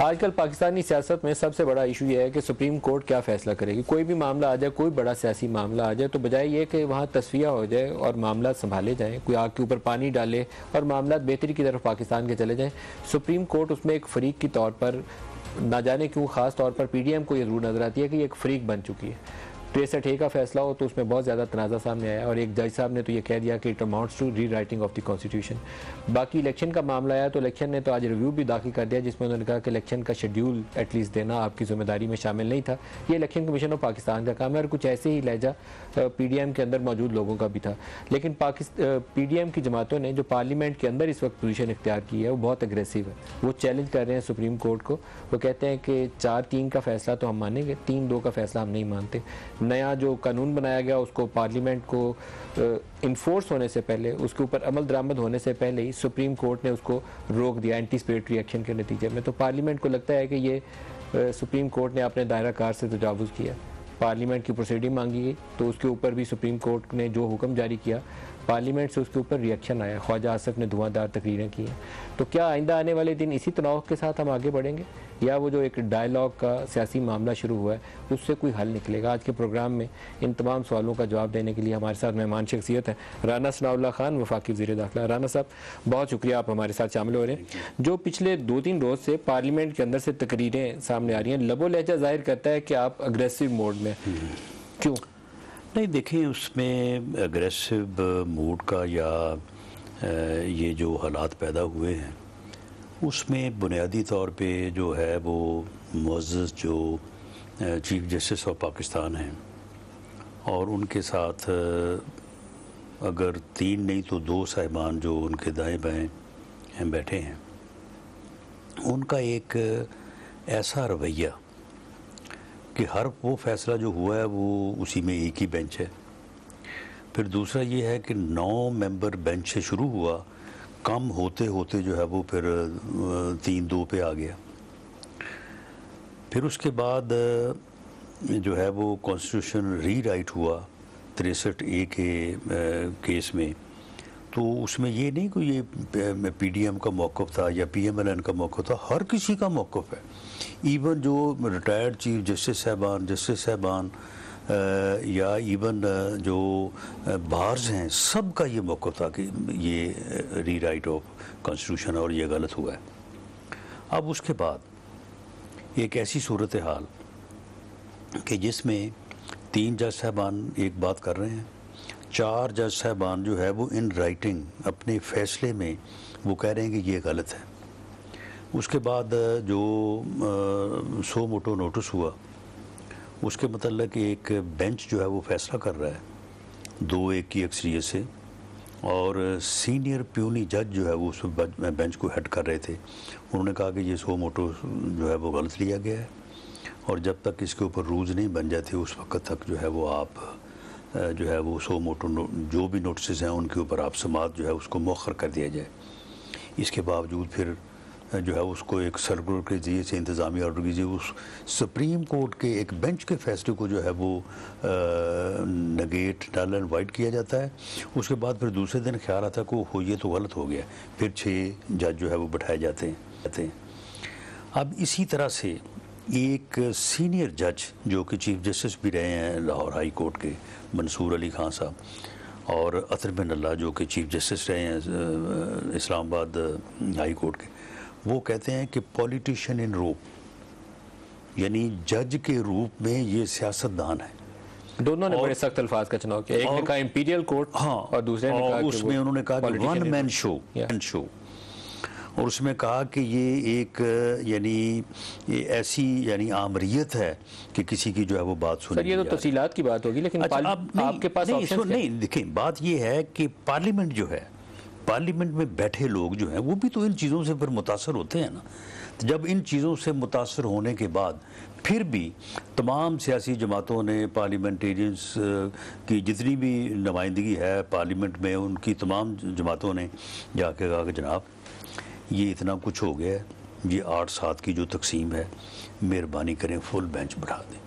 آج کل پاکستانی سیاست میں سب سے بڑا ایشو یہ ہے کہ سپریم کورٹ کیا فیصلہ کرے گی. کوئی بھی معاملہ آ جائے, کوئی بڑا سیاسی معاملہ آ جائے, تو بجائے یہ کہ وہاں تصفیہ ہو جائے اور معاملات سنبھالے جائیں, کوئی آگ کے اوپر پانی ڈالے اور معاملات بہتری کی طرف پاکستان کے چلے جائیں, سپریم کورٹ اس میں ایک فریق کی طور پر, نہ جانے کیوں خاص طور پر پی ڈی ایم کو یہ ضرور نظر آتی ہے کہ یہ ایک فریق بن چکی ہے. 63A کا فیصلہ ہو تو اس میں بہت زیادہ تنازع سامنے آیا, اور ایک جج صاحب نے تو یہ کہہ دیا کہ it amounts to rewriting of the constitution. باقی الیکشن کا معاملہ آیا تو الیکشن نے تو آج ریویو بھی داخل کر دیا, جس میں انہوں نے کہا کہ الیکشن کا شیڈیول ایٹ لیسٹ دینا آپ کی ذمہ داری میں شامل نہیں تھا. یہ الیکشن کمیشن آف پاکستان کا کام ہے, اور کچھ ایسے ہی لہجہ پی ڈی ایم کے اندر موجود لوگوں کا بھی تھا. لیکن پی ڈی ایم کی جماعتوں نے جو پارلیمنٹ کے اندر اس وقت پوزیشن اختیار کی ہے وہ بہت اگریسو ہے. وہ چیلنج کر رہے ہیں سپریم کورٹ کو. وہ کہتے ہیں کہ 4-3 کا فیصلہ تو ہم مانیں گے, 3-2 کا فیصلہ ہم نہیں مانتے. نیا جو قانون بنایا گیا اس کو پارلیمنٹ کو انفورس ہونے سے پہلے, اس کے اوپر عمل درآمد ہونے سے پہلے ہی سپریم کورٹ نے اس کو روک دیا اینٹیسپیٹری ایکشن کے نتیجے میں. تو پارلیمنٹ کو لگتا ہے کہ یہ سپریم کورٹ نے اپنے دائرہ کار سے تجاوز کیا. پارلیمنٹ کی پروسیڈنگ مانگی گئی تو اس کے اوپر بھی سپریم کورٹ نے جو حکم جاری کیا, پارلیمنٹ سے اس کے اوپر ریئیکشن آیا. خواجہ آصف نے دھواں دار تقریریں کی ہیں. تو کیا آئندہ آنے والے دن اسی تناؤ کے ساتھ ہم آگے بڑھیں گے, یا وہ جو ایک ڈائیلاگ کا سیاسی معاملہ شروع ہوا ہے اس سے کوئی حل نکلے گا؟ آج کے پروگرام میں ان تمام سوالوں کا جواب دینے کے لیے ہمارے ساتھ مہمان شخصیت ہیں رانا ثناء اللہ خان, وفاقی وزیر داخلہ. رانا صاحب بہت شکریہ, آپ ہمارے ساتھ شامل ہو رہے ہیں. جو پچھلے 2-3 روز سے پارلیمنٹ کے اندر سے تقریریں سامنے آ رہی ہیں, لب و لہجہ ظاہر کرتا ہے کہ آپ اگریسو موڈ میں, کیوں؟ نہیں دیکھیں, اس میں اگریسو موڈ کا یا یہ جو حالات پیدا ہوئے ہیں اس میں بنیادی طور پہ جو ہے وہ معزز جو چیف جسٹس آف پاکستان ہیں, اور ان کے ساتھ اگر 3 نہیں تو 2 صاحبان جو ان کے دائیں بائیں بیٹھے ہیں, ان کا ایک ایسا رویہ کہ ہر وہ فیصلہ جو ہوا ہے وہ اسی میں ایک ہی بینچ ہے. پھر دوسرا یہ ہے کہ 9 ممبر بینچ سے شروع ہوا, کم ہوتے ہوتے جو ہے وہ پھر 3-2 پہ آ گیا. پھر اس کے بعد جو ہے وہ کانسٹیٹیوشن ری رائٹ ہوا 63A کے کیس میں. تو اس میں یہ نہیں کہ یہ پی ڈی ایم کا موقف تھا یا پی ایم ایل این کا موقف تھا, ہر کسی کا موقف ہے. ایون جو ریٹائرڈ چیف جسٹس صاحبان یا ایون جو بارز ہیں, سب کا یہ موقف تھا کہ یہ ری رائٹ آف کانسٹیٹیوشن اور یہ غلط ہوا ہے. اب اس کے بعد ایک ایسی صورتحال کہ جس میں 3 جج صاحبان ایک بات کر رہے ہیں, 4 جج صاحبان جو ہے وہ ان رائٹنگ اپنے فیصلے میں وہ کہہ رہے ہیں کہ یہ غلط ہے. اس کے بعد جو سو موٹو نوٹس ہوا اس کے متعلق ایک بینچ جو ہے وہ فیصلہ کر رہا ہے 2-1 کی اکثریت سے, اور سینئر پیونی جج جو ہے وہ اس بینچ کو ہیڈ کر رہے تھے. انہوں نے کہا کہ یہ سو موٹو جو ہے وہ غلط لیا گیا ہے, اور جب تک اس کے اوپر رولز نہیں بن جاتے اس وقت تک جو ہے وہ آپ جو ہے وہ سو موٹو جو بھی نوٹسز ہیں ان کے اوپر آپ سماعت جو ہے اس کو مؤخر کر دیا جائے. اس کے باوجود پھر جو ہے اس کو ایک سرکولر کے ذریعے سے انتظامی آرڈر کے ذریعے اس سپریم کورٹ کے ایک بینچ کے فیصلے کو جو ہے وہ نگیٹ نل اینڈ وائٹ کیا جاتا ہے. اس کے بعد پھر دوسرے دن خیال آتا ہے کہ وہ یہ تو غلط ہو گیا, پھر 6 جج جو ہے وہ بٹھائے جاتے ہیں. اب اسی طرح سے ایک سینئر جج جو کہ چیف جسٹس بھی رہے ہیں لاہور ہائی کورٹ کے, منصور علی خان صاحب, اور اطہر بن اللہ جو کہ چیف جسٹس رہے ہیں اسلام آباد ہائی کورٹ کے, وہ کہتے ہیں کہ پولیٹیشین ان روپ, یعنی جج کے روپ میں یہ سیاستدان ہے. دونوں نے بڑے سخت الفاظ کا چناؤ کیا, ایک نے کہا امپیریل کورٹ, ہاں, اور دوسرے نے کہا اس میں انہوں نے کہا کہ ون مین شو, اور اس میں کہا کہ یہ ایک یعنی ایسی یعنی آمریت ہے کہ کسی کی جو ہے وہ بات سنی. سر یہ تو تفصیلات کی بات ہوگی, لیکن آپ کے پاس نہیں, دیکھیں بات یہ ہے کہ پارلیمنٹ جو ہے, پارلیمنٹ میں بیٹھے لوگ جو ہیں وہ بھی تو ان چیزوں سے پھر متاثر ہوتے ہیں نا. جب ان چیزوں سے متاثر ہونے کے بعد پھر بھی تمام سیاسی جماعتوں نے, پارلیمنٹیرینز کی جتنی بھی نمائندگی ہے پارلیمنٹ میں, ان کی تمام جماعتوں نے جا کے کہا کہ جناب یہ اتنا کچھ ہو گیا ہے, یہ 8-7 کی جو تقسیم ہے مہربانی کریں فل بینچ بٹھا دیں,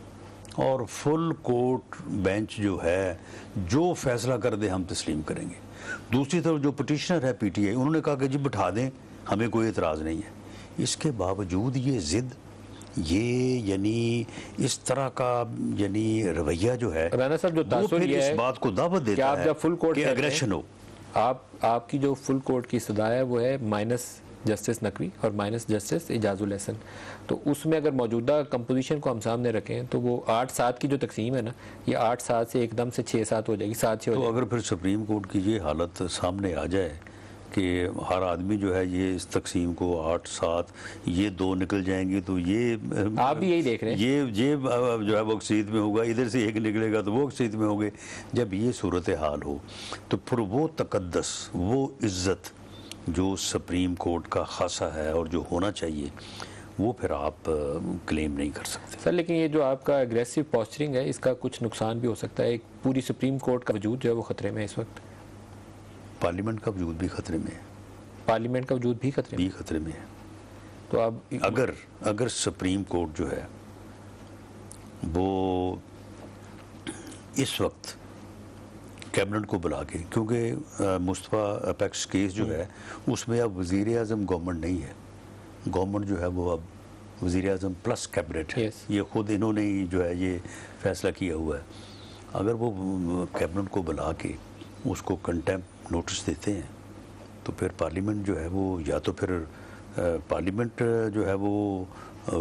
اور فل کورٹ بینچ جو ہے جو فیصلہ کر دے ہم تسلیم کریں گے. دوسری طرف جو پٹیشنر ہے پی ٹی آئی, انہوں نے کہا کہ جی بٹھا دیں, ہمیں کوئی اعتراض نہیں ہے. اس کے باوجود یہ ضد، یہ یعنی اس طرح کا یعنی رویہ جو ہے رانا صاحب جو وہ تاثر پھر یہ اس ہے بات کو دعوت کہ دیتا آپ ہے جب فل کورٹ کہ اگریشن ہو. آپ کی جو فل کورٹ کی صدا ہے وہ ہے مائنس جسٹس نقوی اور مائنس جسٹس اعجاز الحسن. تو اس میں اگر موجودہ کمپوزیشن کو ہم سامنے رکھیں تو وہ 8-7 کی جو تقسیم ہے نا، یہ 8-7 سے ایک دم سے 6-7 ہو جائے گی، 7-6 ہو تو جائے گی. اگر پھر سپریم کورٹ کی یہ حالت سامنے آ جائے کہ ہر آدمی جو ہے یہ اس تقسیم کو 8-7 یہ 2 نکل جائیں گی، تو یہ آپ بھی یہی دیکھ رہے ہیں. یہ جو ہے وہ اکثریت میں ہوگا، ادھر سے ایک نکلے گا تو وہ اکثریت میں ہوگے. جب یہ صورتحال ہو تو پھر وہ تقدس، وہ عزت جو سپریم کورٹ کا خاصہ ہے اور جو ہونا چاہیے، وہ پھر آپ کلیم نہیں کر سکتے. سر لیکن یہ جو آپ کا اگریسو پوسچرنگ ہے، اس کا کچھ نقصان بھی ہو سکتا ہے. ایک پوری سپریم کورٹ کا وجود جو ہے وہ خطرے میں ہے اس وقت. پارلیمنٹ کا وجود بھی خطرے میں ہے. پارلیمنٹ کا وجود بھی خطرے میں بھی خطرے میں ہے. تو اب اگر سپریم کورٹ جو ہے وہ اس وقت کیبنٹ کو بلا کے، کیونکہ مصطفیٰ اپیکس کیس جو ہے اس میں اب وزیر اعظم گورنمنٹ نہیں ہے، گورنمنٹ جو ہے وہ اب وزیر اعظم پلس کیبنٹ ہے. یہ خود انہوں نے ہی جو ہے یہ فیصلہ کیا ہوا ہے. اگر وہ کیبنٹ کو بلا کے اس کو کنٹیمپٹ نوٹس دیتے ہیں تو پھر پارلیمنٹ جو ہے وہ یا تو پھر پارلیمنٹ جو ہے وہ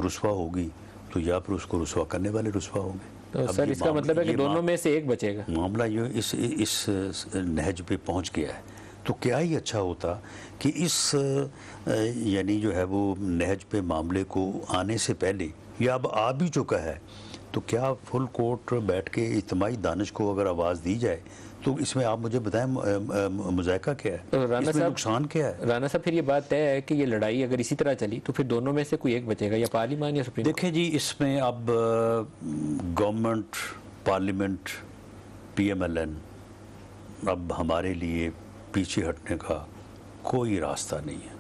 رسوا ہوگی، تو یا پھر اس کو رسوا کرنے والے رسوا ہوں گے. تو سر اس کا مطلب ہے کہ دونوں میں سے ایک بچے گا. معاملہ یہ اس نہج پہ پہنچ گیا ہے. تو کیا ہی اچھا ہوتا کہ اس یعنی جو ہے وہ نہج پہ معاملے کو آنے سے پہلے، یا اب آ بھی چکا ہے، تو کیا فل کورٹ بیٹھ کے اجتماعی دانش کو اگر آواز دی جائے تو اس میں آپ مجھے بتائیں مذائقہ کیا ہے، اس میں نقصان کیا ہے؟ رانا صاحب پھر یہ بات طے ہے کہ یہ لڑائی اگر اسی طرح چلی تو پھر دونوں میں سے کوئی ایک بچے گا، یا پارلیمان یا سپریم کورٹ. دیکھیں جی، اس میں اب government, parliament, P M L N, اب ہمارے لیے پیچھے ہٹنے کا کوئی راستہ نہیں ہے.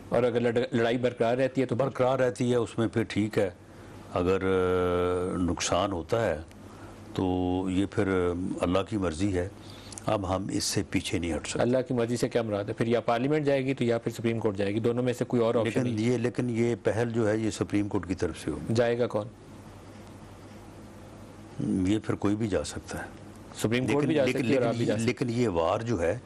اور اگر لڑائی برقرار رہتی ہے تو برقرار رہتی ہے، اس میں پھر ٹھیک ہے. اگر نقصان ہوتا ہے تو یہ پھر اللہ کی مرضی ہے. اب ہم اس سے پیچھے نہیں ہٹ سکتے. اللہ کی مرضی سے کیا مراد ہے؟ پھر یا پارلیمنٹ جائے گی تو یا پھر سپریم کورٹ جائے گی، دونوں میں سے کوئی اور آپشن نہیں. لیکن یہ پہل جو ہے یہ سپریم کورٹ کی طرف سے ہو. جائے گا کون؟ یہ پھر کوئی بھی جا سکتا ہے. سپریم کورٹ بھی جا سکتی ہے اور آپ بھی جا سکتے. لیکن یہ وار جو ہے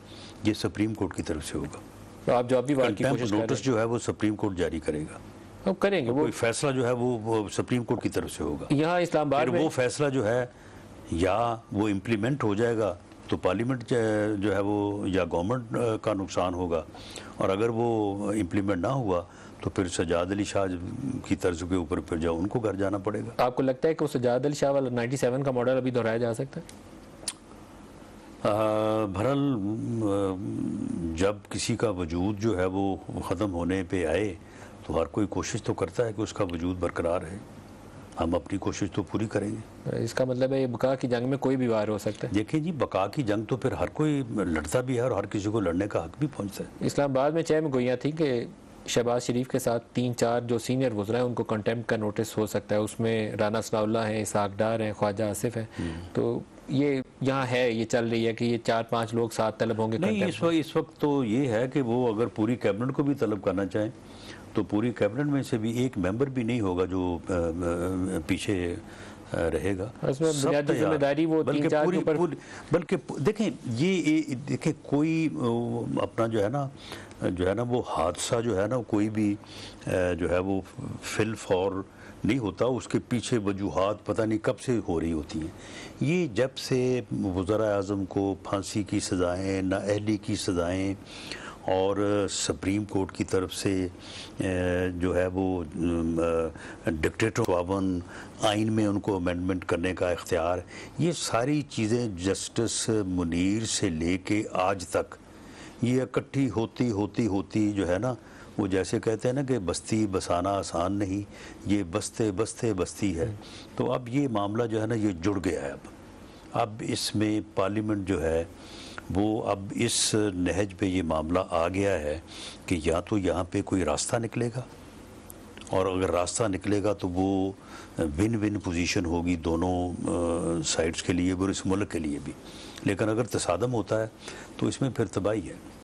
یہ سپریم کورٹ کی طرف سے ہوگا. تو آپ جو اب بھی وار کی کوشش کر رہے ہیں، نوٹس جو ہے وہ سپریم کورٹ جاری کرے گا. اب کریں گے. کوئی فیصلہ جو ہے وہ سپریم کورٹ کی طرف سے ہوگا. یہاں اسلام آباد میں وہ فیصلہ جو ہے یا وہ امپلیمنٹ ہو جائے گا تو پارلیمنٹ جو ہے وہ یا گورنمنٹ کا نقصان ہوگا، اور اگر وہ امپلیمنٹ نہ ہوا تو پھر سجاد علی شاہ کی طرز کے اوپر پھر جاؤ ان کو گھر جانا پڑے گا. آپ کو لگتا ہے کہ وہ سجاد علی شاہ والا 97 کا ماڈل ابھی دہرایا جا سکتا ہے؟ بہرحال جب کسی کا وجود جو ہے وہ ختم ہونے پہ آئے تو ہر کوئی کوشش تو کرتا ہے کہ اس کا وجود برقرار ہے. ہم اپنی کوشش تو پوری کریں گے. اس کا مطلب ہے یہ بقا کی جنگ میں کوئی بھی وار ہو سکتا ہے. دیکھیں جی، بقا کی جنگ تو پھر ہر کوئی لڑتا بھی ہے اور ہر کسی کو لڑنے کا حق بھی پہنچتا ہے. اسلام آباد میں چھ میں گوئیاں تھیں کہ شہباز شریف کے ساتھ 3-4 جو سینئر وزراء ہیں ان کو کنٹیمپٹ کا نوٹس ہو سکتا ہے. اس میں رانا ثناء اللہ ہیں، اسحاق ڈار ہیں، خواجہ آصف ہیں. تو یہ یہاں ہے، یہ چل رہی ہے کہ یہ 4-5 لوگ ساتھ طلب ہوں گے. نہیں، اس وقت تو یہ ہے کہ وہ اگر پوری کیبنٹ کو بھی طلب کرنا چاہیں تو پوری کیبنٹ میں سے بھی ایک ممبر بھی نہیں ہوگا جو پیچھے رہے گا. اس میں بنیادی ذمہ داری وہ 3-4 کے اوپر. بلکہ دیکھیں کوئی اپنا جو ہے نا وہ حادثہ جو ہے نا کوئی بھی جو ہے وہ فل فور نہیں ہوتا. اس کے پیچھے وجوہات پتہ نہیں کب سے ہو رہی ہوتی ہیں. یہ جب سے وزراء اعظم کو پھانسی کی سزائیں، نااہلی کی سزائیں، اور سپریم کورٹ کی طرف سے جو ہے وہ ڈکٹیٹر 52 آئین میں ان کو امینڈمنٹ کرنے کا اختیار، یہ ساری چیزیں جسٹس منیر سے لے کے آج تک یہ اکٹھی ہوتی جو ہے نا، وہ جیسے کہتے ہیں نا کہ بستی بسانا آسان نہیں، یہ بستے بستی ہے. تو اب یہ معاملہ جو ہے نا یہ جڑ گیا ہے. اب اس میں پارلیمنٹ جو ہے وہ اب اس نہج پہ یہ معاملہ آ گیا ہے کہ یا تو یہاں پہ کوئی راستہ نکلے گا، اور اگر راستہ نکلے گا تو وہ ون پوزیشن ہوگی دونوں سائڈز کے لیے اور اس ملک کے لیے بھی. لیکن اگر تصادم ہوتا ہے تو اس میں پھر تباہی ہے.